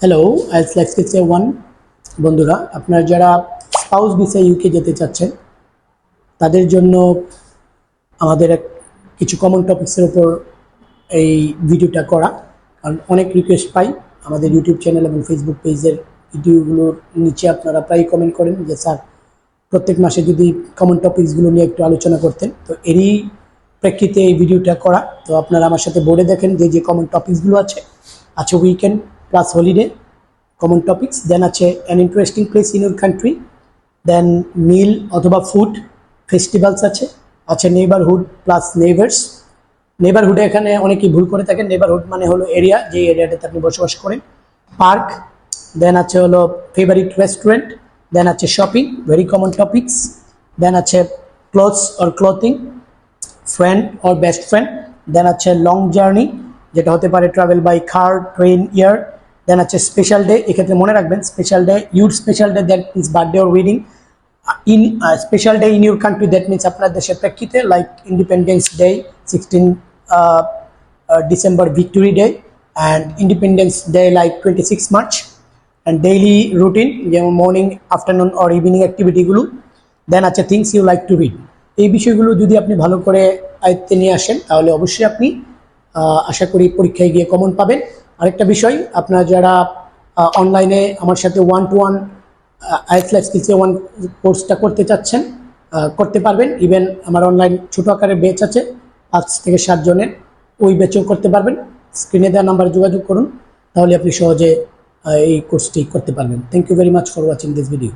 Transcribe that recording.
Hello, IELTS স্কিলসে 1 বন্ধুরা, আপনারা যারা স্পাউস ভিসা ইউকে যেতে চাচ্ছেন তাদের জন্য আমাদের কিছু কমন টপিক্সের উপর এই ভিডিওটা করা। কারণ অনেক রিকোয়েস্ট পাই আমাদের ইউটিউব চ্যানেল এবং ফেসবুক পেজের ভিডিওগুলোর নিচে। আপনারা প্রায় কমেন্ট করেন যে স্যার প্রত্যেক মাসে যদি কমন টপিক্সগুলো নিয়ে একটু আলোচনা করতেন, তো এরই প্রেক্ষিতে এই ভিডিওটা করা। তো আপনারা আমার সাথে বোর্ডে দেখেন যে যে কমন টপিক্সগুলো আছে weekend plus holiday common topics, then আছে an interesting place in your country, then meal অথবা ফুড, ফেস্টিভ্যালস আছে নেইবারহুড প্লাস নেইবার্স। নেইবারহুডে এখানে অনেকেই ভুল করে থাকেন। নেইবারহুড মানে হলো এরিয়া, যে এরিয়াটাতে আপনি বসবাস করেন। পার্ক, দেন আছে হলো ফেভারিট রেস্টুরেন্ট, দেন আছে shopping, very common topics, then আছে clothes or clothing, friend or best friend, then আছে লং জার্নি, যেটা হতে পারে travel by car, train, air, then আছে স্পেশাল ডে। এক্ষেত্রে মনে রাখবেন special day, your special day that means birthday or wedding. In special day in your country that means আপনার দেশের প্রেক্ষিতে, like independence day, 16 December victory day, and independence day like 26 March, and daily routine যেমন morning, afternoon or evening অ্যাক্টিভিটিগুলো। Then আছে things you like to read. এই বিষয়গুলো যদি আপনি ভালো করে আয়ত্তে নিয়ে আসেন তাহলে অবশ্যই আপনি আশা করি পরীক্ষায় গিয়ে কমন পাবেন। আরেকটা বিষয়, আপনারা যারা অনলাইনে আমার সাথে 1-to-1 আইএলটিএস স্কিলসে 1 কোর্সটা করতে চাচ্ছেন করতে পারবেন। ইভেন আমার অনলাইন ছোটো আকারের ব্যাচ আছে 5 থেকে 7 জনের, ওই ব্যাচেও করতে পারবেন। স্ক্রিনে দেওয়া নাম্বারে যোগাযোগ করুন, তাহলে আপনি সহজে এই কোর্সটি করতে পারবেন। Thank you very much for watching this video.